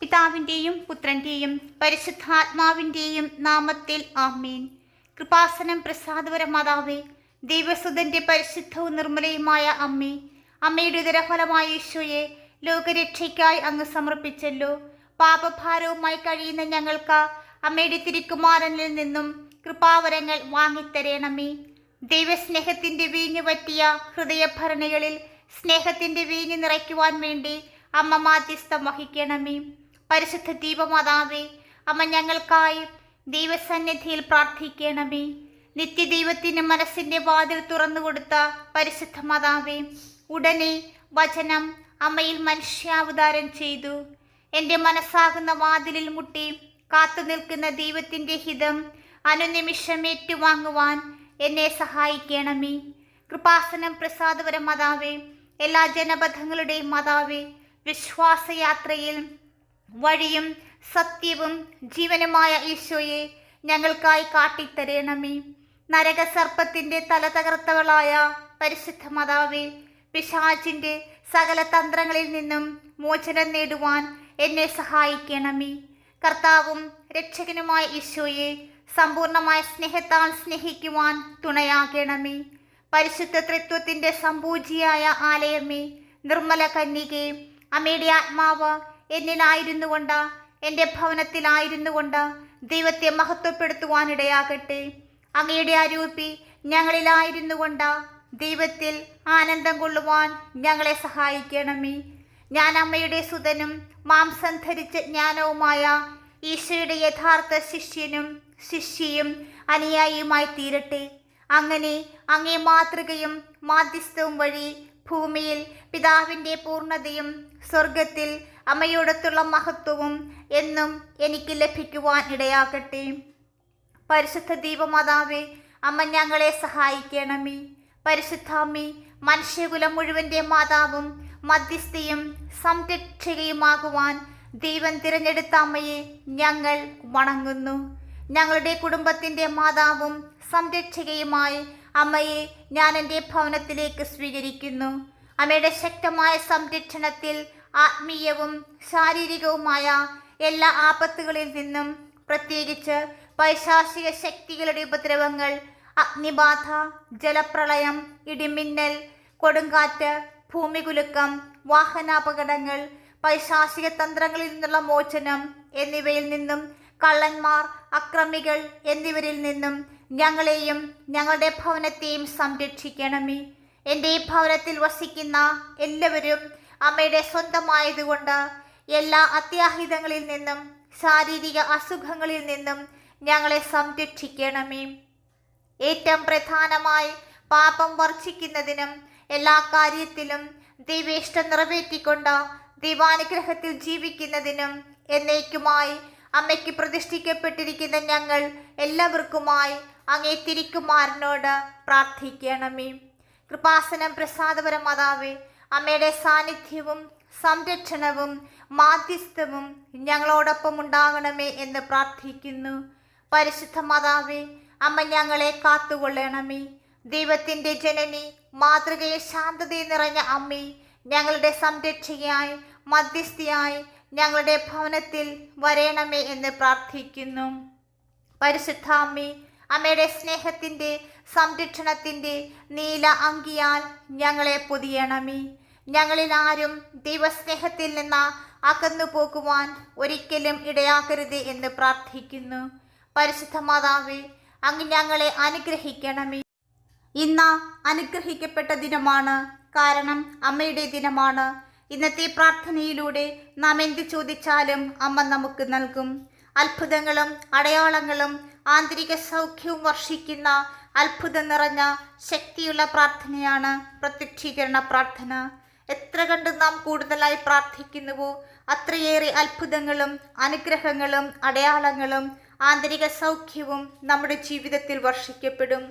പിതാവിൻ്റെയും പുത്രൻ്റെയും പരിശുദ്ധാത്മാവിൻ്റെയും നാമത്തിൽ ആമേൻ. കൃപാസനം പ്രസാദപര മാതാവേ, ദൈവസുതൻ്റെ പരിശുദ്ധവും നിർമ്മലയുമായ അമ്മേ, അമ്മയുടെ ഉദരഫലമായ ഈശോയെ ലോകരക്ഷയ്ക്കായി അങ്ങ് സമർപ്പിച്ചല്ലോ. പാപഭാരവുമായി കഴിയുന്ന ഞങ്ങൾക്ക് അമ്മയുടെ തിരുക്കുമാരനിൽ നിന്നും കൃപാവരങ്ങൾ വാങ്ങിത്തരേണമേ. ദൈവസ്നേഹത്തിൻ്റെ വീഞ്ഞു പറ്റിയ ഹൃദയഭരണികളിൽ സ്നേഹത്തിൻ്റെ വീഞ്ഞു നിറയ്ക്കുവാൻ വേണ്ടി അമ്മ മാധ്യസ്ഥം വഹിക്കണമേ. പരിശുദ്ധ ദീപമാതാവേ, അമ്മ ഞങ്ങൾക്കായി ദൈവസന്നിധിയിൽ പ്രാർത്ഥിക്കണമേ. നിത്യദൈവത്തിന് മനസ്സിൻ്റെ വാതിൽ തുറന്നുകൊടുത്ത പരിശുദ്ധ മാതാവേ, ഉടനെ വചനം അമ്മയിൽ മനുഷ്യാവതാരം ചെയ്തു. എൻ്റെ മനസ്സാകുന്ന വാതിലിൽ മുട്ടി കാത്തു നിൽക്കുന്ന ദൈവത്തിൻ്റെ ഹിതം അനുനിമിഷം ഏറ്റുവാങ്ങുവാൻ എന്നെ സഹായിക്കണമേ. കൃപാസനം പ്രസാദപര മാതാവേ, എല്ലാ ജനപഥങ്ങളുടെയും മാതാവേ, വിശ്വാസയാത്രയിൽ വഴിയും സത്യവും ജീവനുമായ ഈശോയെ ഞങ്ങൾക്കായി കാട്ടിത്തരേണമേ. നരകസർപ്പത്തിൻ്റെ തല തകർത്തവളായ പരിശുദ്ധ മാതാവേ, പിശാചിൻ്റെ സകല തന്ത്രങ്ങളിൽ നിന്നും മോചനം നേടുവാൻ എന്നെ സഹായിക്കണമേ. കർത്താവും രക്ഷകനുമായ ഈശോയെ സമ്പൂർണമായ സ്നേഹത്താൽ സ്നേഹിക്കുവാൻ തുണയാകണമേ. പരിശുദ്ധ ത്രിത്വത്തിൻ്റെ സംപൂജിയായ ആലയമേ, നിർമ്മല കന്യകേ, അമ്മയുടെ ആത്മാവ് എന്നിലായിരുന്നു കൊണ്ട്, എൻ്റെ ഭവനത്തിലായിരുന്നു കൊണ്ട് ദൈവത്തെ മഹത്വപ്പെടുത്തുവാനിടയാകട്ടെ. അങ്ങയുടെ അരൂപി ഞങ്ങളിലായിരുന്നു കൊണ്ട് ദൈവത്തിൽ ആനന്ദം കൊള്ളുവാൻ ഞങ്ങളെ സഹായിക്കണമേ. ഞാൻ അമ്മയുടെ സുതനും മാംസം ധരിച്ച ജ്ഞാനവുമായ ഈശോയുടെ യഥാർത്ഥ ശിഷ്യനും ശിഷ്യയും അനുയായിയുമായി തീരട്ടെ. അങ്ങനെ അങ്ങേ മാതൃകയും മാധ്യസ്ഥവും വഴി ഭൂമിയിൽ പിതാവിൻ്റെ പൂർണ്ണതയും സ്വർഗത്തിൽ അമ്മയോടൊത്തുള്ള മഹത്വവും എന്നും എനിക്ക് ലഭിക്കുവാൻ ഇടയാകട്ടെ. പരിശുദ്ധ ദീപമാതാവേ, അമ്മ ഞങ്ങളെ സഹായിക്കണമേ. പരിശുദ്ധാമ്മേ, മനുഷ്യകുലം മുഴുവൻ്റെ മാതാവും മധ്യസ്ഥയും സംരക്ഷകയുമാകുവാൻ ദൈവം തിരഞ്ഞെടുത്ത അമ്മയെ ഞങ്ങൾ വണങ്ങുന്നു. ഞങ്ങളുടെ കുടുംബത്തിൻ്റെ മാതാവും സംരക്ഷകയുമായി അമ്മയെ ഞാൻ എൻ്റെ ഭവനത്തിലേക്ക് സ്വീകരിക്കുന്നു. അമ്മയുടെ ശക്തമായ സംരക്ഷണത്തിൽ ആത്മീയവും ശാരീരികവുമായ എല്ലാ ആപത്തുകളിൽ നിന്നും, പ്രത്യേകിച്ച് പൈശാചിക ശക്തികളുടെ ഉപദ്രവങ്ങൾ, അഗ്നിബാധ, ജലപ്രളയം, ഇടിമിന്നൽ, കൊടുങ്കാറ്റ്, ഭൂമികുലുക്കം, വാഹനാപകടങ്ങൾ, പൈശാചിക തന്ത്രങ്ങളിൽ നിന്നുള്ള മോചനം എന്നിവയിൽ നിന്നും, കള്ളന്മാർ, അക്രമികൾ എന്നിവരിൽ നിന്നും ഞങ്ങളെയും ഞങ്ങളുടെ ഭവനത്തെയും സംരക്ഷിക്കണമേ. എൻ്റെ ഈ ഭവനത്തിൽ വസിക്കുന്ന എല്ലാവരും അമ്മയുടെ സ്വന്തമായതുകൊണ്ട് എല്ലാ അത്യാഹിതങ്ങളിൽ നിന്നും ശാരീരിക അസുഖങ്ങളിൽ നിന്നും ഞങ്ങളെ സംരക്ഷിക്കണമേ. ഏറ്റവും പ്രധാനമായി പാപം വർജിക്കുന്നതിനും എല്ലാ കാര്യത്തിലും ദൈവേഷ്ടം നിറവേറ്റിക്കൊണ്ട് ദൈവാനുഗ്രഹത്തിൽ ജീവിക്കുന്നതിനും എന്നേക്കുമായി അമ്മയ്ക്ക് പ്രതിഷ്ഠിക്കപ്പെട്ടിരിക്കുന്ന ഞങ്ങൾ എല്ലാവർക്കുമായി അങ്ങേ തിരുക്കുമാരനോട് പ്രാർത്ഥിക്കണമേ. കൃപാസനം പ്രസാദപര മാതാവേ, അമ്മയുടെ സാന്നിധ്യവും സംരക്ഷണവും മാധ്യസ്ഥവും ഞങ്ങളോടൊപ്പം ഉണ്ടാകണമേ എന്ന് പ്രാർത്ഥിക്കുന്നു. പരിശുദ്ധ മാതാവേ, അമ്മ ഞങ്ങളെ കാത്തുകൊള്ളണമേ. ദൈവത്തിൻ്റെ ജനനി, മാതൃകയെ ശാന്തതയെ നിറഞ്ഞ അമ്മേ, ഞങ്ങളുടെ സംരക്ഷകയായി മധ്യസ്ഥയായി ഞങ്ങളുടെ ഭവനത്തിൽ വരേണമേ എന്ന് പ്രാർത്ഥിക്കുന്നു. പരിശുദ്ധ അമ്മേ, അമ്മയുടെ സ്നേഹത്തിൻ്റെ സംരക്ഷണത്തിൻ്റെ നീല അങ്കിയാൽ ഞങ്ങളെ പൊതിയണമേ. ഞങ്ങളിൽ ആരും ദൈവസ്നേഹത്തിൽ നിന്ന് അകന്നു പോകുവാൻ ഒരിക്കലും ഇടയാക്കരുത് എന്ന് പ്രാർത്ഥിക്കുന്നു. പരിശുദ്ധ മാതാവേ, അങ്ങ് ഞങ്ങളെ അനുഗ്രഹിക്കണമേ. ഇന്ന് അനുഗ്രഹിക്കപ്പെട്ട ദിനമാണ്, കാരണം അമ്മയുടെ ദിനമാണ്. ഇന്നത്തെ പ്രാർത്ഥനയിലൂടെ നാം എന്ത് ചോദിച്ചാലും അമ്മ നമുക്ക് നൽകും. അത്ഭുതങ്ങളും അടയാളങ്ങളും ആന്തരിക സൗഖ്യവും വർഷിക്കുന്ന അത്ഭുതം നിറഞ്ഞ ശക്തിയുള്ള പ്രാർത്ഥനയാണ് പ്രത്യക്ഷീകരണ പ്രാർത്ഥന. എത്ര കണ്ട് നാം കൂടുതലായി പ്രാർത്ഥിക്കുന്നുവോ അത്രയേറെ അത്ഭുതങ്ങളും അനുഗ്രഹങ്ങളും അടയാളങ്ങളും ആന്തരിക സൗഖ്യവും നമ്മുടെ ജീവിതത്തിൽ വർഷിക്കപ്പെടും.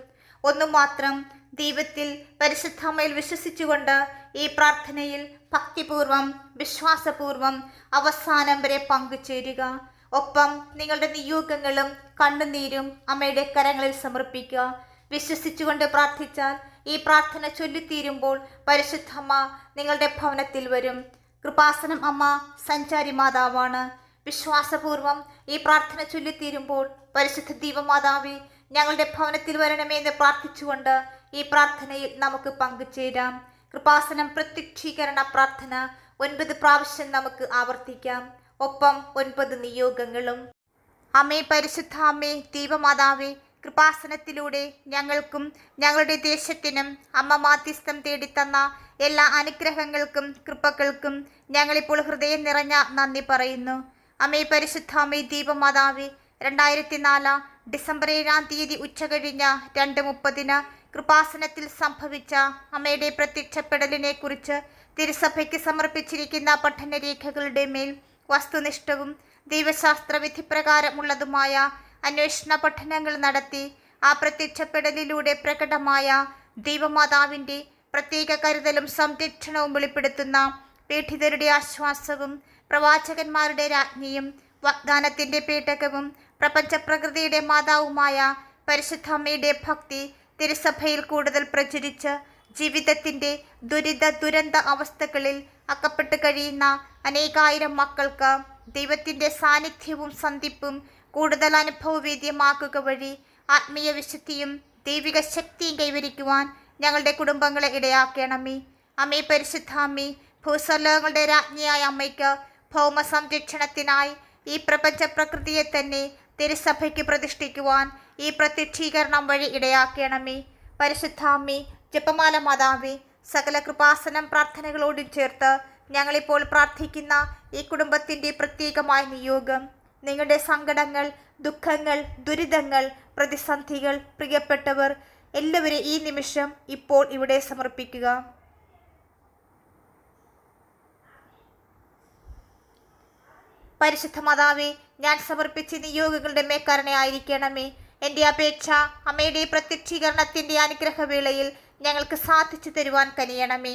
ഒന്നു മാത്രം, ദൈവത്തിൽ പരിശുദ്ധമ്മയിൽ വിശ്വസിച്ചുകൊണ്ട് ഈ പ്രാർത്ഥനയിൽ ഭക്തിപൂർവം വിശ്വാസപൂർവം അവസാനം വരെ പങ്കുചേരുക. ഒപ്പം നിങ്ങളുടെ നിയോഗങ്ങളും കണ്ണുനീരും അമ്മയുടെ കരങ്ങളിൽ സമർപ്പിക്കുക. വിശ്വസിച്ചുകൊണ്ട് പ്രാർത്ഥിച്ചാൽ ഈ പ്രാർത്ഥന ചൊല്ലിത്തീരുമ്പോൾ പരിശുദ്ധമ്മ നിങ്ങളുടെ ഭവനത്തിൽ വരും. കൃപാസനം അമ്മ സഞ്ചാരി മാതാവാണ്. വിശ്വാസപൂർവം ഈ പ്രാർത്ഥന ചൊല്ലിത്തീരുമ്പോൾ പരിശുദ്ധ ദൈവമാതാവേ, ഞങ്ങളുടെ ഭവനത്തിൽ വരണമേ എന്ന് പ്രാർത്ഥിച്ചുകൊണ്ട് ഈ പ്രാർത്ഥനയിൽ നമുക്ക് പങ്കുചേരാം. കൃപാസനം പ്രത്യക്ഷീകരണ പ്രാർത്ഥന 9 പ്രാവശ്യം നമുക്ക് ആവർത്തിക്കാം. ഒപ്പം 9 നിയോഗങ്ങളും. അമ്മേ, പരിശുദ്ധ അമ്മേ, ദൈവമാതാവേ, കൃപാസനത്തിലൂടെ ഞങ്ങൾക്കും ഞങ്ങളുടെ ദേശത്തിനും അമ്മ മാധ്യസ്ഥം തേടിത്തന്ന എല്ലാ അനുഗ്രഹങ്ങൾക്കും കൃപകൾക്കും ഞങ്ങളിപ്പോൾ ഹൃദയം നിറഞ്ഞ നന്ദി പറയുന്നു. അമ്മേ, പരിശുദ്ധ അമ്മേ, ദൈവമാതാവേ, 2004 ഡിസംബർ 7-ാം തീയതി ഉച്ചകഴിഞ്ഞ് 2:30 കൃപാസനത്തിൽ സംഭവിച്ച അമ്മയുടെ പ്രത്യക്ഷപ്പെടലിനെ കുറിച്ച് തിരുസഭയ്ക്ക് സമർപ്പിച്ചിരിക്കുന്ന പഠനരേഖകളുടെ മേൽ വസ്തുനിഷ്ഠവും ദൈവശാസ്ത്ര വിധിപ്രകാരമുള്ളതുമായ അന്വേഷണ പഠനങ്ങൾ നടത്തി ആ പ്രത്യക്ഷപ്പെടലിലൂടെ പ്രകടമായ ദൈവമാതാവിൻ്റെ പ്രത്യേക കരുതലും സംരക്ഷണവും വെളിപ്പെടുത്തുന്ന പീഡിതരുടെ ആശ്വാസവും പ്രവാചകന്മാരുടെ രാജ്ഞിയും വാഗ്ദാനത്തിൻ്റെ പേടകവും പ്രപഞ്ചപ്രകൃതിയുടെ മാതാവുമായ പരിശുദ്ധ അമ്മയുടെ ഭക്തി തിരുസഭയിൽ കൂടുതൽ പ്രചരിച്ച് ജീവിതത്തിൻ്റെ ദുരന്ത അവസ്ഥകളിൽ അകപ്പെട്ട് കഴിയുന്ന അനേകായിരം മക്കൾക്ക് ദൈവത്തിൻ്റെ സാന്നിധ്യവും സന്ധിപ്പും കൂടുതൽ അനുഭവവേദ്യമാക്കുക വഴി ആത്മീയ വിശുദ്ധിയും ദൈവിക ശക്തിയും കൈവരിക്കുവാൻ ഞങ്ങളുടെ കുടുംബങ്ങളെ ഇടയാക്കണമേ. അമ്മേ, പരിശുദ്ധ അമ്മേ, ഭൂസ്വലോകങ്ങളുടെ രാജ്ഞിയായ അമ്മയ്ക്ക് ഭൗമ സംരക്ഷണത്തിനായി ഈ പ്രപഞ്ച പ്രകൃതിയെ തന്നെ തിരുസഭയ്ക്ക് പ്രതിഷ്ഠിക്കുവാൻ ഈ പ്രത്യക്ഷീകരണം വഴി ഇടയാക്കണമേ. പരിശുദ്ധ അമ്മേ, ജപമാല മാതാവേ, സകല കൃപാസനം പ്രാർത്ഥനകളോടും ചേർത്ത് ഞങ്ങളിപ്പോൾ പ്രാർത്ഥിക്കുന്ന ഈ കുടുംബത്തിൻ്റെ പ്രത്യേകമായ നിയോഗം, നിങ്ങളുടെ സങ്കടങ്ങൾ, ദുഃഖങ്ങൾ, ദുരിതങ്ങൾ, പ്രതിസന്ധികൾ, പ്രിയപ്പെട്ടവർ എല്ലാവരും ഈ നിമിഷം ഇപ്പോൾ ഇവിടെ സമർപ്പിക്കുക. പരിശുദ്ധ മാതാവേ, ഞാൻ സമർപ്പിച്ച നിയോഗങ്ങളുടെ മേൽക്കരുണയായിരിക്കണമേ. എൻ്റെ അപേക്ഷ അമ്മയുടെ പ്രത്യക്ഷീകരണത്തിൻ്റെ അനുഗ്രഹവേളയിൽ ഞങ്ങൾക്ക് സാധിച്ചു തരുവാൻ കനിയണമേ.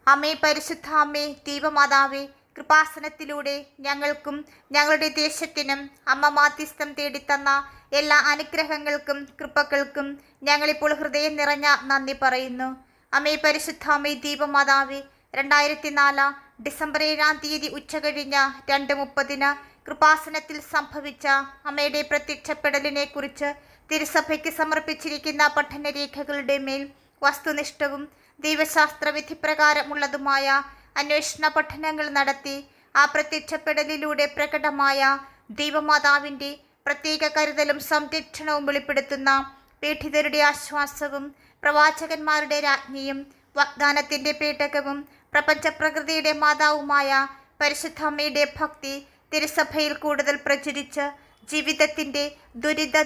അമ്മേ, പരിശുദ്ധ അമ്മേ, ദൈവമാതാവേ, കൃപാസനത്തിലൂടെ ഞങ്ങൾക്കും ഞങ്ങളുടെ ദേശത്തിനും അമ്മ മാധ്യസ്ഥം തേടിത്തന്ന എല്ലാ അനുഗ്രഹങ്ങൾക്കും കൃപകൾക്കും ഞങ്ങളിപ്പോൾ ഹൃദയം നിറഞ്ഞ നന്ദി പറയുന്നു. അമ്മേ, പരിശുദ്ധ അമ്മേ, ദൈവമാതാവേ, 2004 ഡിസംബർ 7-ാം തീയതി ഉച്ചകഴിഞ്ഞ് 2:30 കൃപാസനത്തിൽ സംഭവിച്ച അമ്മയുടെ പ്രത്യക്ഷപ്പെടലിനെ കുറിച്ച് തിരുസഭയ്ക്ക് സമർപ്പിച്ചിരിക്കുന്ന പഠനരേഖകളുടെ മേൽ വസ്തുനിഷ്ഠവും ദൈവശാസ്ത്ര വിധിപ്രകാരമുള്ളതുമായ അന്വേഷണ പഠനങ്ങൾ നടത്തി ആ പ്രത്യക്ഷപ്പെടലിലൂടെ പ്രകടമായ ദൈവമാതാവിൻ്റെ പ്രത്യേക കരുതലും സംരക്ഷണവും വെളിപ്പെടുത്തുന്ന പീഡിതരുടെ ആശ്വാസവും പ്രവാചകന്മാരുടെ രാജ്ഞിയും വാഗ്ദാനത്തിൻ്റെ പേടകവും പ്രപഞ്ചപ്രകൃതിയുടെ മാതാവുമായ പരിശുദ്ധ അമ്മയുടെ ഭക്തി തിരുസഭയിൽ കൂടുതൽ പ്രചരിച്ച് ജീവിതത്തിൻ്റെ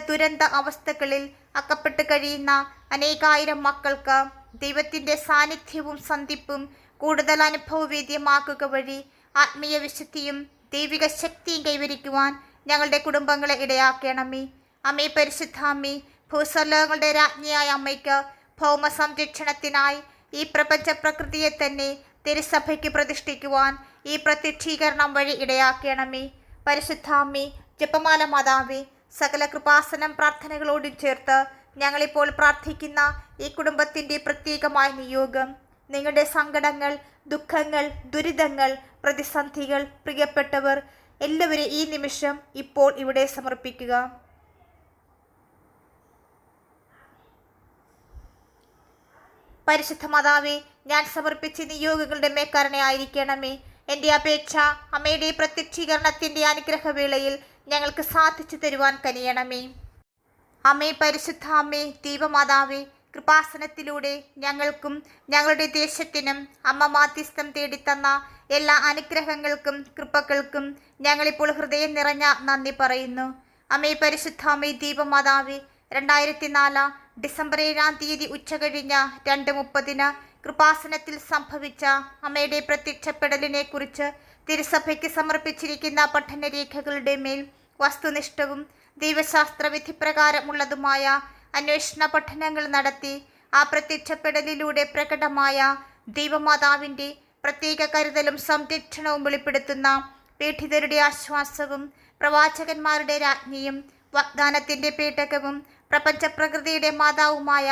ദുരന്ത അവസ്ഥകളിൽ അകപ്പെട്ട് കഴിയുന്ന അനേകായിരം മക്കൾക്ക് ദൈവത്തിൻ്റെ സാന്നിധ്യവും സന്ധിപ്പും കൂടുതൽ അനുഭവവേദ്യമാക്കുക വഴി ആത്മീയ വിശുദ്ധിയും ദൈവിക ശക്തിയും കൈവരിക്കുവാൻ ഞങ്ങളുടെ കുടുംബങ്ങളെ ഇടയാക്കണമേ. അമ്മേ, പരിശുദ്ധ അമ്മേ, ഭൂസ്വലോകങ്ങളുടെ രാജ്ഞിയായ അമ്മയ്ക്ക് ഭൗമ സംരക്ഷണത്തിനായി ഈ പ്രപഞ്ച പ്രകൃതിയെ തന്നെ തിരുസഭയ്ക്ക് പ്രതിഷ്ഠിക്കുവാൻ ഈ പ്രത്യക്ഷീകരണം വഴി ഇടയാക്കണമേ. പരിശുദ്ധ അമ്മേ, ജപമാല മാതാവേ, സകല കൃപാസനം പ്രാർത്ഥനകളോടും ചേർത്ത് ഞങ്ങളിപ്പോൾ പ്രാർത്ഥിക്കുന്ന ഈ കുടുംബത്തിൻ്റെ പ്രത്യേകമായ നിയോഗം, നിങ്ങളുടെ സങ്കടങ്ങൾ, ദുഃഖങ്ങൾ, ദുരിതങ്ങൾ, പ്രതിസന്ധികൾ, പ്രിയപ്പെട്ടവർ എല്ലാവരും ഈ നിമിഷം ഇപ്പോൾ ഇവിടെ സമർപ്പിക്കുക. പരിശുദ്ധ മാതാവേ, ഞാൻ സമർപ്പിച്ച നിയോഗങ്ങളുടെ മേൽക്കരുണയായിരിക്കണമേ. എൻ്റെ അപേക്ഷ അമ്മയുടെ പ്രത്യക്ഷീകരണത്തിൻ്റെ അനുഗ്രഹവേളയിൽ ഞങ്ങൾക്ക് സാധിച്ചു തരുവാൻ കനിയണമേ. അമ്മേ, പരിശുദ്ധ അമ്മേ, ദൈവമാതാവേ, കൃപാസനത്തിലൂടെ ഞങ്ങൾക്കും ഞങ്ങളുടെ ദേശത്തിനും അമ്മ മാധ്യസ്ഥം തേടിത്തന്ന എല്ലാ അനുഗ്രഹങ്ങൾക്കും കൃപകൾക്കും ഞങ്ങളിപ്പോൾ ഹൃദയം നിറഞ്ഞ നന്ദി പറയുന്നു. അമ്മേ, പരിശുദ്ധ അമ്മേ, ദൈവമാതാവേ, 2004 ഡിസംബർ 7-ാം തീയതി ഉച്ചകഴിഞ്ഞ് 2:30 കൃപാസനത്തിൽ സംഭവിച്ച അമ്മയുടെ പ്രത്യക്ഷപ്പെടലിനെ കുറിച്ച് തിരുസഭയ്ക്ക് സമർപ്പിച്ചിരിക്കുന്ന പഠനരേഖകളുടെ മേൽ വസ്തുനിഷ്ഠവും ദൈവശാസ്ത്ര വിധിപ്രകാരമുള്ളതുമായ അന്വേഷണ പഠനങ്ങൾ നടത്തി ആ പ്രത്യക്ഷപ്പെടലിലൂടെ പ്രകടമായ ദൈവമാതാവിൻ്റെ പ്രത്യേക കരുതലും സംരക്ഷണവും വെളിപ്പെടുത്തുന്ന പീഡിതരുടെ ആശ്വാസവും പ്രവാചകന്മാരുടെ രാജ്ഞിയും വാഗ്ദാനത്തിൻ്റെ പേടകവും പ്രപഞ്ചപ്രകൃതിയുടെ മാതാവുമായ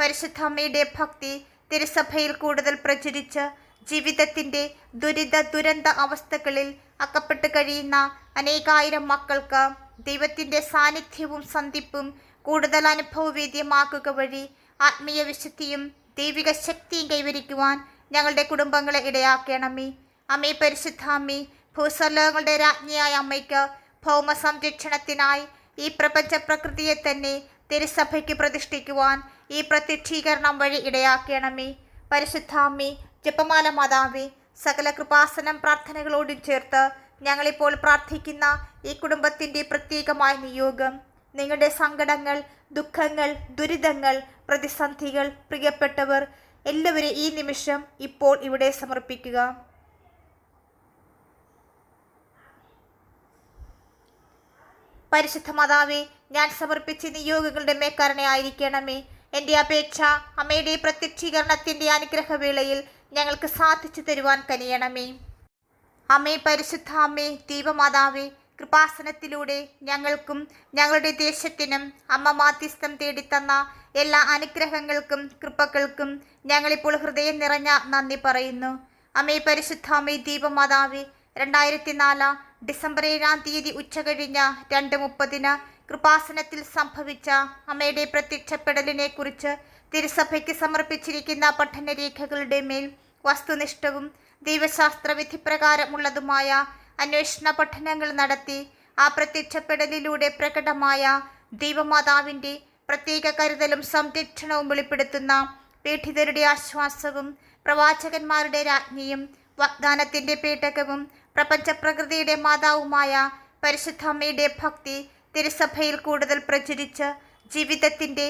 പരിശുദ്ധ അമ്മയുടെ ഭക്തി തിരുസഭയിൽ കൂടുതൽ പ്രചരിച്ച് ജീവിതത്തിൻ്റെ ദുരന്ത അവസ്ഥകളിൽ അകപ്പെട്ട് കഴിയുന്ന അനേകായിരം മക്കൾക്ക് ദൈവത്തിൻ്റെ സാന്നിധ്യവും സന്ധിപ്പും കൂടുതൽ അനുഭവവേദ്യമാക്കുക വഴി ആത്മീയ വിശുദ്ധിയും ദൈവിക ശക്തിയും കൈവരിക്കുവാൻ ഞങ്ങളുടെ കുടുംബങ്ങളെ ഇടയാക്കണമേ. അമ്മേ പരിശുദ്ധ അമ്മേ, ഭൂസ്വർലോകങ്ങളുടെ രാജ്ഞിയായ അമ്മയ്ക്ക് ഭൗമ സംരക്ഷണത്തിനായി ഈ പ്രപഞ്ച പ്രകൃതിയെ തന്നെ തിരുസഭയ്ക്ക് പ്രതിഷ്ഠിക്കുവാൻ ഈ പ്രത്യക്ഷീകരണം വഴി ഇടയാക്കണമേ. പരിശുദ്ധ അമ്മേ, ജപമാല മാതാവേ, സകല കൃപാസനം പ്രാർത്ഥനകളോടും ചേർത്ത് ഞങ്ങളിപ്പോൾ പ്രാർത്ഥിക്കുന്ന ഈ കുടുംബത്തിൻ്റെ പ്രത്യേകമായ നിയോഗം, നിങ്ങളുടെ സങ്കടങ്ങൾ, ദുഃഖങ്ങൾ, ദുരിതങ്ങൾ, പ്രതിസന്ധികൾ, പ്രിയപ്പെട്ടവർ എല്ലാവരും ഈ നിമിഷം ഇപ്പോൾ ഇവിടെ സമർപ്പിക്കുക. പരിശുദ്ധ മാതാവേ, ഞാൻ സമർപ്പിച്ച നിയോഗങ്ങളുടെ മേൽക്കരുണയായിരിക്കണമേ. എൻ്റെ അപേക്ഷ അമ്മയുടെ പ്രത്യക്ഷീകരണത്തിൻ്റെ അനുഗ്രഹവേളയിൽ ഞങ്ങൾക്ക് സാധിച്ചു തരുവാൻ കനിയണമേ. അമ്മേ പരിശുദ്ധ അമ്മേ, ദൈവമാതാവേ, കൃപാസനത്തിലൂടെ ഞങ്ങൾക്കും ഞങ്ങളുടെ ദേശത്തിനും അമ്മ മാധ്യസ്ഥം തേടിത്തന്ന എല്ലാ അനുഗ്രഹങ്ങൾക്കും കൃപകൾക്കും ഞങ്ങളിപ്പോൾ ഹൃദയം നിറഞ്ഞ നന്ദി പറയുന്നു. അമ്മേ പരിശുദ്ധ അമ്മേ, ദൈവമാതാവേ, 2004 ഡിസംബർ 7-ാം തീയതി ഉച്ചകഴിഞ്ഞ് 2:30 കൃപാസനത്തിൽ സംഭവിച്ച അമ്മയുടെ പ്രത്യക്ഷപ്പെടലിനെ കുറിച്ച് തിരുസഭയ്ക്ക് സമർപ്പിച്ചിരിക്കുന്ന പഠനരേഖകളുടെ മേൽ വസ്തുനിഷ്ഠവും ദൈവശാസ്ത്ര വിധിപ്രകാരമുള്ളതുമായ അന്വേഷണ പഠനങ്ങൾ നടത്തി ആ പ്രത്യക്ഷപ്പെടലിലൂടെ പ്രകടമായ ദൈവമാതാവിൻ്റെ പ്രത്യേക കരുതലും സംരക്ഷണവും വെളിപ്പെടുത്തുന്ന പീഡിതരുടെ ആശ്വാസവും പ്രവാചകന്മാരുടെ രാജ്ഞിയും വാഗ്ദാനത്തിൻ്റെ പേടകവും പ്രപഞ്ചപ്രകൃതിയുടെ മാതാവുമായ പരിശുദ്ധ അമ്മയുടെ ഭക്തി തിരുസഭയിൽ കൂടുതൽ പ്രചരിച്ച് ജീവിതത്തിൻ്റെ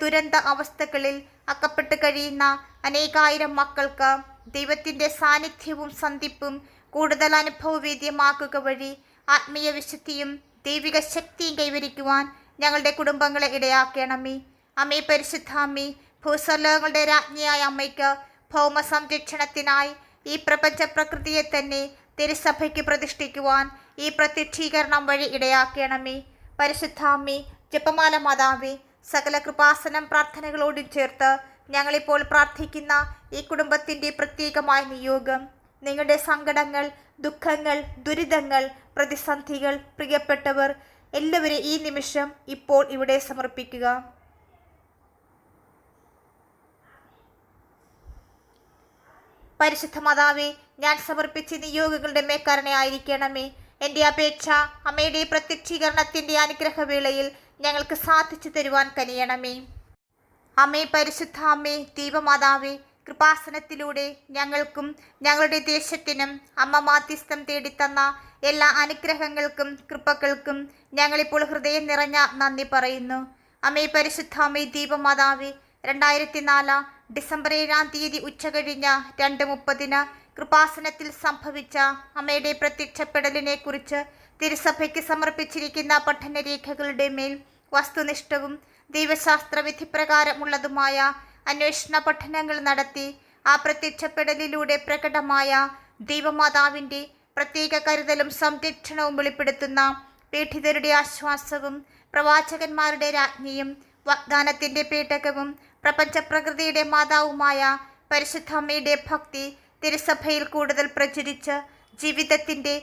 ദുരന്ത അവസ്ഥകളിൽ അകപ്പെട്ട് കഴിയുന്ന അനേകായിരം മക്കൾക്ക് ദൈവത്തിൻ്റെ സാന്നിധ്യവും സന്ധിപ്പും കൂടുതൽ അനുഭവവേദ്യമാക്കുക വഴി ആത്മീയ വിശുദ്ധിയും ദൈവിക ശക്തിയും കൈവരിക്കുവാൻ ഞങ്ങളുടെ കുടുംബങ്ങളെ ഇടയാക്കണമേ. അമ്മേ പരിശുദ്ധ അമ്മേ, ഭൂസ്വർലോകങ്ങളുടെ രാജ്ഞിയായ അമ്മയ്ക്ക് ഭൗമ സംരക്ഷണത്തിനായി ഈ പ്രപഞ്ച പ്രകൃതിയെ തന്നെ തിരുസഭയ്ക്ക് പ്രതിഷ്ഠിക്കുവാൻ ഈ പ്രത്യക്ഷീകരണം വഴി ഇടയാക്കണമേ. പരിശുദ്ധ അമ്മേ, ജപമാല മാതാവേ, സകല കൃപാസനം പ്രാർത്ഥനകളോടും ചേർത്ത് ഞങ്ങളിപ്പോൾ പ്രാർത്ഥിക്കുന്ന ഈ കുടുംബത്തിൻ്റെ പ്രത്യേകമായ നിയോഗം, നിങ്ങളുടെ സങ്കടങ്ങൾ, ദുഃഖങ്ങൾ, ദുരിതങ്ങൾ, പ്രതിസന്ധികൾ, പ്രിയപ്പെട്ടവർ എല്ലാവരും ഈ നിമിഷം ഇപ്പോൾ ഇവിടെ സമർപ്പിക്കുക. പരിശുദ്ധ മാതാവേ, ഞാൻ സമർപ്പിച്ച നിയോഗങ്ങളുടെ മേൽക്കരുണയായിരിക്കണമേ. എൻ്റെ അപേക്ഷ അമ്മയുടെ പ്രത്യക്ഷീകരണത്തിൻ്റെ അനുഗ്രഹവേളയിൽ ഞങ്ങൾക്ക് സാധിച്ചു തരുവാൻ കനിയണമേ. അമ്മേ പരിശുദ്ധ അമ്മേ, ദൈവമാതാവേ, കൃപാസനത്തിലൂടെ ഞങ്ങൾക്കും ഞങ്ങളുടെ ദേശത്തിനും അമ്മ മാധ്യസ്ഥം തേടിത്തന്ന എല്ലാ അനുഗ്രഹങ്ങൾക്കും കൃപകൾക്കും ഞങ്ങളിപ്പോൾ ഹൃദയം നിറഞ്ഞ നന്ദി പറയുന്നു. അമ്മേ പരിശുദ്ധ അമ്മേ, ദൈവമാതാവേ, 2004 ഡിസംബർ 7-ാം തീയതി ഉച്ചകഴിഞ്ഞ് 2:30 കൃപാസനത്തിൽ സംഭവിച്ച അമ്മയുടെ പ്രത്യക്ഷപ്പെടലിനെ കുറിച്ച് തിരുസഭയ്ക്ക് സമർപ്പിച്ചിരിക്കുന്ന പഠനരേഖകളുടെ മേൽ വസ്തുനിഷ്ഠവും ദൈവശാസ്ത്ര വിധിപ്രകാരമുള്ളതുമായ അന്വേഷണ പഠനങ്ങൾ നടത്തി ആ പ്രത്യക്ഷപ്പെടലിലൂടെ പ്രകടമായ ദൈവമാതാവിൻ്റെ പ്രത്യേക കരുതലും സംരക്ഷണവും വെളിപ്പെടുത്തുന്ന പീഡിതരുടെ ആശ്വാസവും പ്രവാചകന്മാരുടെ രാജ്ഞിയും വാഗ്ദാനത്തിൻ്റെ പേടകവും പ്രപഞ്ചപ്രകൃതിയുടെ മാതാവുമായ പരിശുദ്ധ അമ്മയുടെ ഭക്തി തിരുസഭയിൽ കൂടുതൽ പ്രചരിച്ച് ജീവിതത്തിൻ്റെ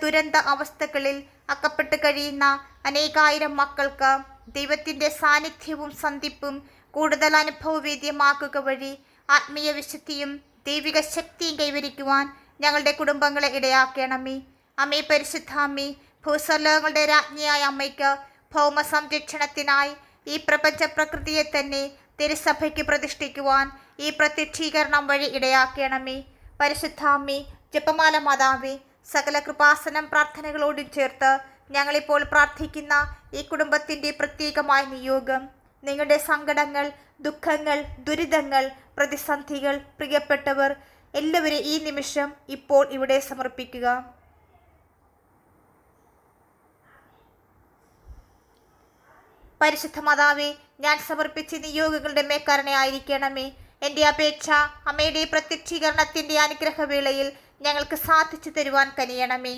ദുരന്ത അവസ്ഥകളിൽ അകപ്പെട്ട് കഴിയുന്ന അനേകായിരം മക്കൾക്ക് ദൈവത്തിൻ്റെ സാന്നിധ്യവും സന്ധിപ്പും കൂടുതൽ അനുഭവവേദ്യമാക്കുക വഴി ആത്മീയ വിശുദ്ധിയും ദൈവിക ശക്തിയും കൈവരിക്കുവാൻ ഞങ്ങളുടെ കുടുംബങ്ങളെ ഇടയാക്കണമേ. അമ്മേ പരിശുദ്ധ അമ്മേ, ഭൂസ്വർലോകങ്ങളുടെ രാജ്ഞിയായ അമ്മയ്ക്ക് ഭൗമ സംരക്ഷണത്തിനായി ഈ പ്രപഞ്ച പ്രകൃതിയെ തന്നെ തിരുസഭയ്ക്ക് പ്രതിഷ്ഠിക്കുവാൻ ഈ പ്രത്യക്ഷീകരണം വഴി ഇടയാക്കണമേ. പരിശുദ്ധ അമ്മേ, ജപമാല മാതാവേ, സകല കൃപാസനം പ്രാർത്ഥനകളോടും ചേർത്ത് ഞങ്ങളിപ്പോൾ പ്രാർത്ഥിക്കുന്ന ഈ കുടുംബത്തിൻ്റെ പ്രത്യേകമായ നിയോഗം, നിങ്ങളുടെ സങ്കടങ്ങൾ, ദുഃഖങ്ങൾ, ദുരിതങ്ങൾ, പ്രതിസന്ധികൾ, പ്രിയപ്പെട്ടവർ എല്ലാവരും ഈ നിമിഷം ഇപ്പോൾ ഇവിടെ സമർപ്പിക്കുക. പരിശുദ്ധ മാതാവേ, ഞാൻ സമർപ്പിച്ച നിയോഗങ്ങളുടെ മേൽക്കരുണയായിരിക്കണമേ. എൻ്റെ അപേക്ഷ അമ്മയുടെ പ്രത്യക്ഷീകരണത്തിൻ്റെ അനുഗ്രഹവേളയിൽ ഞങ്ങൾക്ക് സാധിച്ചു തരുവാൻ കനിയണമേ.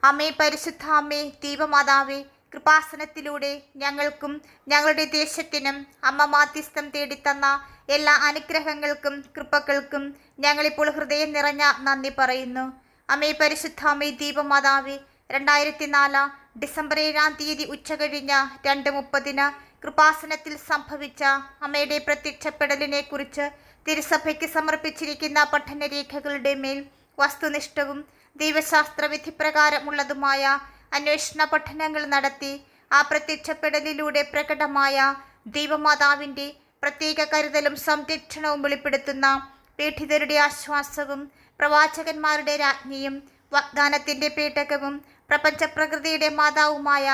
അമ്മേ പരിശുദ്ധ അമ്മേ, ദൈവമാതാവേ, കൃപാസനത്തിലൂടെ ഞങ്ങൾക്കും ഞങ്ങളുടെ ദേശത്തിനും അമ്മ മാധ്യസ്ഥം തേടിത്തന്ന എല്ലാ അനുഗ്രഹങ്ങൾക്കും കൃപകൾക്കും ഞങ്ങളിപ്പോൾ ഹൃദയം നിറഞ്ഞ നന്ദി പറയുന്നു. അമ്മേ പരിശുദ്ധ അമ്മേ ദൈവമാതാവേ, 2004 ഡിസംബർ 7 ഉച്ചകഴിഞ്ഞ് 2:30 കൃപാസനത്തിൽ സംഭവിച്ച അമ്മയുടെ പ്രത്യക്ഷപ്പെടലിനെ കുറിച്ച് തിരുസഭയ്ക്ക് സമർപ്പിച്ചിരിക്കുന്ന പഠനരേഖകളുടെ മേൽ വസ്തുനിഷ്ഠവും ദൈവശാസ്ത്ര വിധിപ്രകാരമുള്ളതുമായ അന്വേഷണ പഠനങ്ങൾ നടത്തി ആ പ്രത്യക്ഷപ്പെടലിലൂടെ പ്രകടമായ ദൈവമാതാവിൻ്റെ പ്രത്യേക കരുതലും സംരക്ഷണവും വെളിപ്പെടുത്തുന്ന പീഡിതരുടെ ആശ്വാസവും പ്രവാചകന്മാരുടെ രാജ്ഞിയും വാഗ്ദാനത്തിൻ്റെ പേടകവും പ്രപഞ്ചപ്രകൃതിയുടെ മാതാവുമായ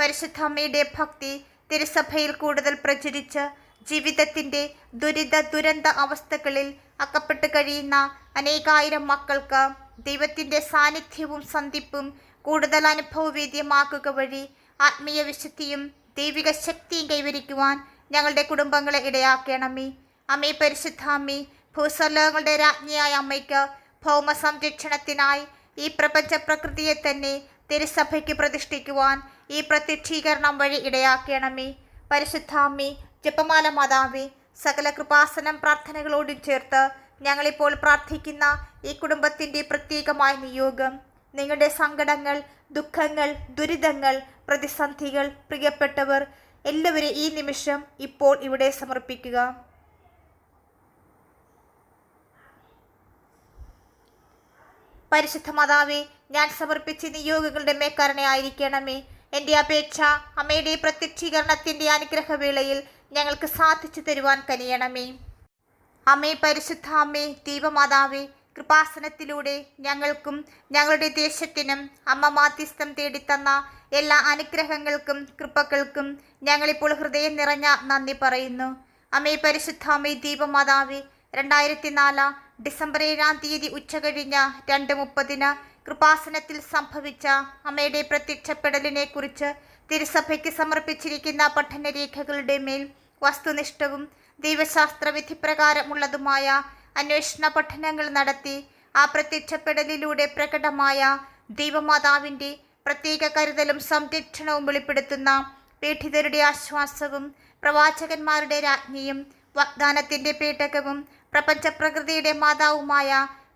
പരിശുദ്ധ അമ്മയുടെ ഭക്തി തിരുസഭയിൽ കൂടുതൽ പ്രചരിച്ച് ജീവിതത്തിൻ്റെ ദുരന്ത അവസ്ഥകളിൽ അകപ്പെട്ട് കഴിയുന്ന അനേകായിരം മക്കൾക്ക് ദൈവത്തിൻ്റെ സാന്നിധ്യവും സന്ധിപ്പും കൂടുതൽ അനുഭവവേദ്യമാക്കുക വഴി ആത്മീയ വിശുദ്ധിയും ദൈവിക ശക്തിയും കൈവരിക്കുവാൻ ഞങ്ങളുടെ കുടുംബങ്ങളെ ഇടയാക്കണമേ. അമ്മേ പരിശുദ്ധ അമ്മേ, ഭൂസ്വലോകങ്ങളുടെ രാജ്ഞിയായ അമ്മയ്ക്ക് ഭൗമ സംരക്ഷണത്തിനായി ഈ പ്രപഞ്ച പ്രകൃതിയെ തന്നെ തിരുസഭയ്ക്ക് പ്രതിഷ്ഠിക്കുവാൻ ഈ പ്രത്യക്ഷീകരണം വഴി ഇടയാക്കണമേ. പരിശുദ്ധ അമ്മേ, ജപമാല മാതാവേ, സകല കൃപാസനം പ്രാർത്ഥനകളോടും ചേർത്ത് ഞങ്ങളിപ്പോൾ പ്രാർത്ഥിക്കുന്ന ഈ കുടുംബത്തിൻ്റെ പ്രത്യേകമായ നിയോഗം, നിങ്ങളുടെ സങ്കടങ്ങൾ, ദുഃഖങ്ങൾ, ദുരിതങ്ങൾ, പ്രതിസന്ധികൾ, പ്രിയപ്പെട്ടവർ എല്ലാവരും ഈ നിമിഷം ഇപ്പോൾ ഇവിടെ സമർപ്പിക്കുക. പരിശുദ്ധ മാതാവേ, ഞാൻ സമർപ്പിച്ച നിയോഗങ്ങളുടെ മേൽക്കരുണയായിരിക്കണമേ. എൻ്റെ അപേക്ഷ അമ്മയുടെ പ്രത്യക്ഷീകരണത്തിൻ്റെ അനുഗ്രഹവേളയിൽ ഞങ്ങൾക്ക് സാധിച്ചു തരുവാൻ കനിയണമേ. അമ്മേ പരിശുദ്ധ അമ്മേ ദൈവമാതാവേ, കൃപാസനത്തിലൂടെ ഞങ്ങൾക്കും ഞങ്ങളുടെ ദേശത്തിനും അമ്മ മാധ്യസ്ഥം തേടിത്തന്ന എല്ലാ അനുഗ്രഹങ്ങൾക്കും കൃപകൾക്കും ഞങ്ങളിപ്പോൾ ഹൃദയം നിറഞ്ഞ നന്ദി പറയുന്നു. അമ്മേ പരിശുദ്ധ അമ്മേ ദൈവമാതാവേ, 2004 ഡിസംബർ 7 ഉച്ചകഴിഞ്ഞ് 2:30 കൃപാസനത്തിൽ സംഭവിച്ച അമ്മയുടെ പ്രത്യക്ഷപ്പെടലിനെ കുറിച്ച് തിരുസഭയ്ക്ക് സമർപ്പിച്ചിരിക്കുന്ന പഠനരേഖകളുടെ മേൽ വസ്തുനിഷ്ഠവും ദൈവശാസ്ത്ര വിധിപ്രകാരമുള്ളതുമായ അന്വേഷണ പഠനങ്ങൾ നടത്തി ആ പ്രത്യക്ഷപ്പെടലിലൂടെ പ്രകടമായ ദൈവമാതാവിൻ്റെ പ്രത്യേക കരുതലും സംരക്ഷണവും വെളിപ്പെടുത്തുന്ന പീഡിതരുടെ ആശ്വാസവും പ്രവാചകന്മാരുടെ രാജ്ഞിയും വാഗ്ദാനത്തിൻ്റെ പേടകവും പ്രപഞ്ചപ്രകൃതിയുടെ മാതാവുമായ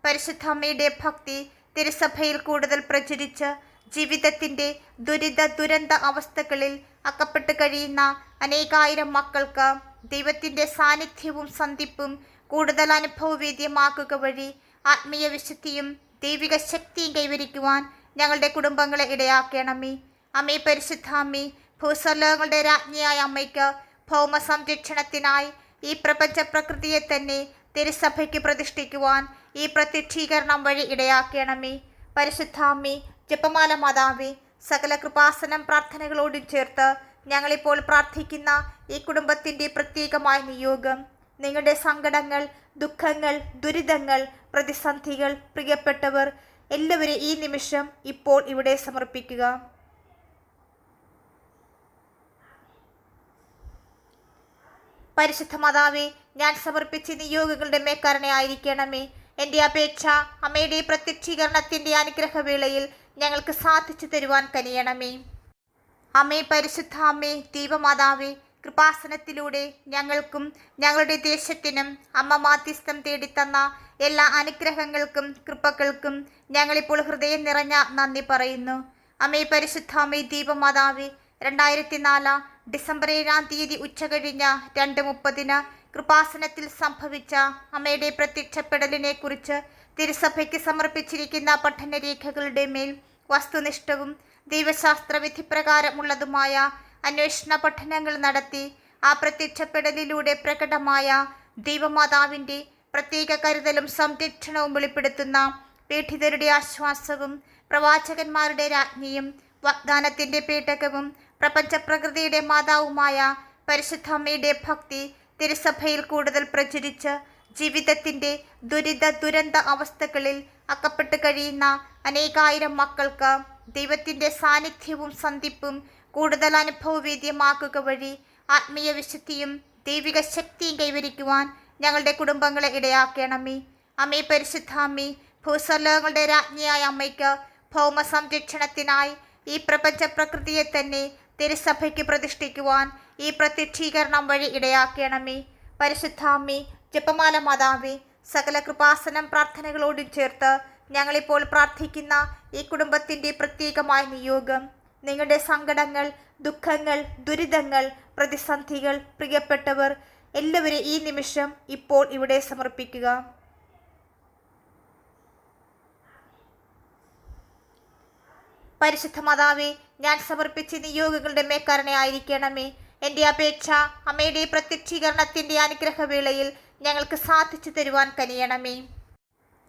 പരിശുദ്ധ അമ്മയുടെ ഭക്തി തിരുസഭയിൽ കൂടുതൽ പ്രചരിച്ച് ജീവിതത്തിൻ്റെ ദുരന്ത അവസ്ഥകളിൽ അകപ്പെട്ട് കഴിയുന്ന അനേകായിരം മക്കൾക്ക് ദൈവത്തിൻ്റെ സാന്നിധ്യവും സന്ധിപ്പും കൂടുതൽ അനുഭവവേദ്യമാക്കുക വഴി ആത്മീയ വിശുദ്ധിയും ദൈവിക ശക്തിയും കൈവരിക്കുവാൻ ഞങ്ങളുടെ കുടുംബങ്ങളെ ഇടയാക്കണമേ. അമ്മേ പരിശുദ്ധ അമ്മേ, ഭൂസ്വലോകങ്ങളുടെ രാജ്ഞിയായ അമ്മയ്ക്ക് ഭൗമ സംരക്ഷണത്തിനായി ഈ പ്രപഞ്ച പ്രകൃതിയെ തന്നെ തിരുസഭയ്ക്ക് പ്രതിഷ്ഠിക്കുവാൻ ഈ പ്രത്യക്ഷീകരണം വഴി ഇടയാക്കണമേ. പരിശുദ്ധ അമ്മേ, ജപമാല മാതാവേ, സകല കൃപാസനം പ്രാർത്ഥനകളോടും ചേർത്ത് ഞങ്ങളിപ്പോൾ പ്രാർത്ഥിക്കുന്ന ഈ കുടുംബത്തിൻ്റെ പ്രത്യേകമായ നിയോഗം, നിങ്ങളുടെ സങ്കടങ്ങൾ, ദുഃഖങ്ങൾ, ദുരിതങ്ങൾ, പ്രതിസന്ധികൾ, പ്രിയപ്പെട്ടവർ എല്ലാവരും ഈ നിമിഷം ഇപ്പോൾ ഇവിടെ സമർപ്പിക്കുക. പരിശുദ്ധ മാതാവേ, ഞാൻ സമർപ്പിച്ച നിയോഗങ്ങളുടെ മേൽക്കരുണയായിരിക്കണമേ. എൻ്റെ അപേക്ഷ അമ്മയുടെ പ്രത്യക്ഷീകരണത്തിൻ്റെ അനുഗ്രഹവേളയിൽ ഞങ്ങൾക്ക് സാധിച്ചു തരുവാൻ കനിയണമേ. അമ്മേ പരിശുദ്ധ അമ്മേ ദൈവമാതാവേ, കൃപാസനത്തിലൂടെ ഞങ്ങൾക്കും ഞങ്ങളുടെ ദേശത്തിനും അമ്മ മാധ്യസ്ഥം തേടിത്തന്ന എല്ലാ അനുഗ്രഹങ്ങൾക്കും കൃപകൾക്കും ഞങ്ങളിപ്പോൾ ഹൃദയം നിറഞ്ഞ നന്ദി പറയുന്നു. അമ്മേ പരിശുദ്ധ അമ്മേ ദൈവമാതാവേ, 2004 ഡിസംബർ 7 ഉച്ചകഴിഞ്ഞ് 2:30 കൃപാസനത്തിൽ സംഭവിച്ച അമ്മയുടെ പ്രത്യക്ഷപ്പെടലിനെ കുറിച്ച് തിരുസഭയ്ക്ക് സമർപ്പിച്ചിരിക്കുന്ന പഠനരേഖകളുടെ മേൽ വസ്തുനിഷ്ഠവും ദൈവശാസ്ത്ര വിധിപ്രകാരമുള്ളതുമായ അന്വേഷണ പഠനങ്ങൾ നടത്തി ആ പ്രത്യക്ഷപ്പെടലിലൂടെ പ്രകടമായ ദൈവമാതാവിൻ്റെ പ്രത്യേക കരുതലും സംരക്ഷണവും വെളിപ്പെടുത്തുന്ന പീഡിതരുടെ ആശ്വാസവും പ്രവാചകന്മാരുടെ രാജ്ഞിയും വാഗ്ദാനത്തിൻ്റെ പേടകവും പ്രപഞ്ചപ്രകൃതിയുടെ മാതാവുമായ പരിശുദ്ധ അമ്മയുടെ ഭക്തി തിരുസഭയിൽ കൂടുതൽ പ്രചരിച്ച് ജീവിതത്തിൻ്റെ ദുരന്ത അവസ്ഥകളിൽ അകപ്പെട്ട് കഴിയുന്ന അനേകായിരം മക്കൾക്ക് ദൈവത്തിൻ്റെ സാന്നിധ്യവും സന്ധിപ്പും കൂടുതൽ അനുഭവവേദ്യമാക്കുക വഴി ആത്മീയ വിശുദ്ധിയും ദൈവിക ശക്തിയും കൈവരിക്കുവാൻ ഞങ്ങളുടെ കുടുംബങ്ങളെ ഇടയാക്കണമേ. അമ്മേ പരിശുദ്ധ അമ്മേ, ഭൂസ്വലോകങ്ങളുടെ രാജ്ഞിയായ അമ്മയ്ക്ക് ഭൗമ സംരക്ഷണത്തിനായി ഈ പ്രപഞ്ച പ്രകൃതിയെ തന്നെ തിരുസഭയ്ക്ക് പ്രതിഷ്ഠിക്കുവാൻ ഈ പ്രത്യക്ഷീകരണം വഴി ഇടയാക്കണമേ. പരിശുദ്ധ അമ്മേ, ജപമാല മാതാവേ, സകല കൃപാസനം പ്രാർത്ഥനകളോടും ചേർത്ത് ഞങ്ങളിപ്പോൾ പ്രാർത്ഥിക്കുന്ന ഈ കുടുംബത്തിൻ്റെ പ്രത്യേകമായ നിയോഗം, നിങ്ങളുടെ സങ്കടങ്ങൾ, ദുഃഖങ്ങൾ, ദുരിതങ്ങൾ, പ്രതിസന്ധികൾ, പ്രിയപ്പെട്ടവർ എല്ലാവരെയും ഈ നിമിഷം ഇപ്പോൾ ഇവിടെ സമർപ്പിക്കുക. പരിശുദ്ധ മാതാവേ, ഞാൻ സമർപ്പിച്ച നിയോഗങ്ങളുടെ മേൽക്കരുണയായിരിക്കണമേ. എൻ്റെ അപേക്ഷ അമ്മയുടെ പ്രത്യക്ഷീകരണത്തിൻ്റെ അനുഗ്രഹവേളയിൽ ഞങ്ങൾക്ക് സാധിച്ചു തരുവാൻ കനിയണമേ.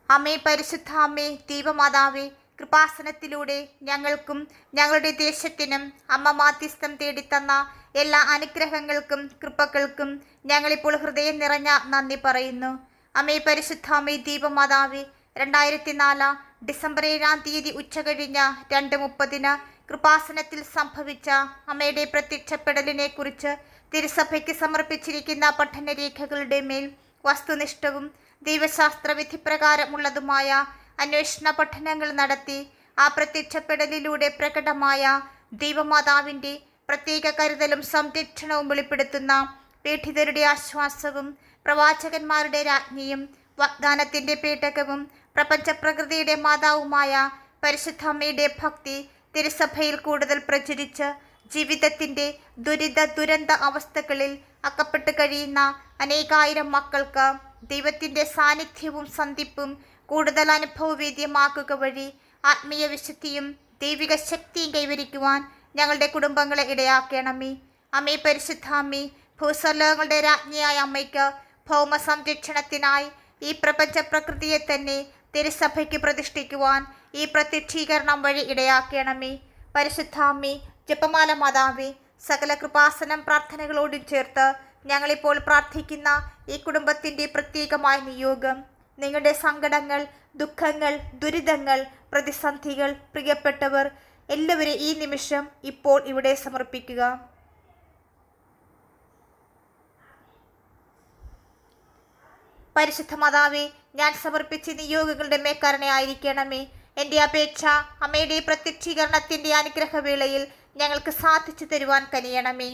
അമ്മേ, പരിശുദ്ധ അമ്മേ, ദൈവമാതാവേ, കൃപാസനത്തിലൂടെ ഞങ്ങൾക്കും ഞങ്ങളുടെ ദേശത്തിനും അമ്മ മാധ്യസ്ഥം തേടിത്തന്ന എല്ലാ അനുഗ്രഹങ്ങൾക്കും കൃപകൾക്കും ഞങ്ങളിപ്പോൾ ഹൃദയം നിറഞ്ഞ നന്ദി പറയുന്നു. അമ്മേ, പരിശുദ്ധ അമ്മേ, ദൈവമാതാവേ, 2004 ഡിസംബർ 7-ാം തീയതി ഉച്ചകഴിഞ്ഞ് 2:30 കൃപാസനത്തിൽ സംഭവിച്ച അമ്മയുടെ പ്രത്യക്ഷപ്പെടലിനെ കുറിച്ച് തിരുസഭയ്ക്ക് സമർപ്പിച്ചിരിക്കുന്ന പഠനരേഖകളുടെ മേൽ വസ്തുനിഷ്ഠവും ദൈവശാസ്ത്ര വിധിപ്രകാരമുള്ളതുമായ അന്വേഷണ പഠനങ്ങൾ നടത്തി ആ പ്രത്യക്ഷപ്പെടലിലൂടെ പ്രകടമായ ദൈവമാതാവിൻ്റെ പ്രത്യേക കരുതലും സംരക്ഷണവും വെളിപ്പെടുത്തുന്ന പീഡിതരുടെ ആശ്വാസവും പ്രവാചകന്മാരുടെ രാജ്ഞിയും വാഗ്ദാനത്തിൻ്റെ പേടകവും പ്രപഞ്ചപ്രകൃതിയുടെ മാതാവുമായ പരിശുദ്ധ അമ്മയുടെ ഭക്തി തിരുസഭയിൽ കൂടുതൽ പ്രചരിച്ച് ജീവിതത്തിൻ്റെ ദുരന്ത അവസ്ഥകളിൽ അകപ്പെട്ട് കഴിയുന്ന അനേകായിരം മക്കൾക്ക് ദൈവത്തിൻ്റെ സാന്നിധ്യവും സന്ധിപ്പും കൂടുതൽ അനുഭവവേദ്യമാക്കുക വഴി ആത്മീയ വിശുദ്ധിയും ദൈവിക ശക്തിയും കൈവരിക്കുവാൻ ഞങ്ങളുടെ കുടുംബങ്ങളെ ഇടയാക്കണമേ. അമ്മേ, പരിശുദ്ധ അമ്മേ, ഭൂസ്വലോകങ്ങളുടെ രാജ്ഞിയായ അമ്മയ്ക്ക് ഭൗമ സംരക്ഷണത്തിനായി ഈ പ്രപഞ്ച പ്രകൃതിയെ തന്നെ തിരുസഭയ്ക്ക് പ്രതിഷ്ഠിക്കുവാൻ ഈ പ്രത്യക്ഷീകരണം വഴി ഇടയാക്കണമേ. പരിശുദ്ധ അമ്മേ, ജപമാല മാതാവേ, സകല കൃപാസനം പ്രാർത്ഥനകളോടും ചേർത്ത് ഞങ്ങളിപ്പോൾ പ്രാർത്ഥിക്കുന്ന ഈ കുടുംബത്തിൻ്റെ പ്രത്യേകമായ നിയോഗം, നിങ്ങളുടെ സങ്കടങ്ങൾ, ദുഃഖങ്ങൾ, ദുരിതങ്ങൾ, പ്രതിസന്ധികൾ, പ്രിയപ്പെട്ടവർ എല്ലാവരെയും ഈ നിമിഷം ഇപ്പോൾ ഇവിടെ സമർപ്പിക്കുക. പരിശുദ്ധ മാതാവേ, ഞാൻ സമർപ്പിച്ച നിയോഗങ്ങളുടെ മേൽക്കരുണയായിരിക്കണമേ. എൻ്റെ അപേക്ഷ അമ്മയുടെ പ്രത്യക്ഷീകരണത്തിൻ്റെ അനുഗ്രഹവേളയിൽ ഞങ്ങൾക്ക് സാധിച്ചു തരുവാൻ കനിയണമേ.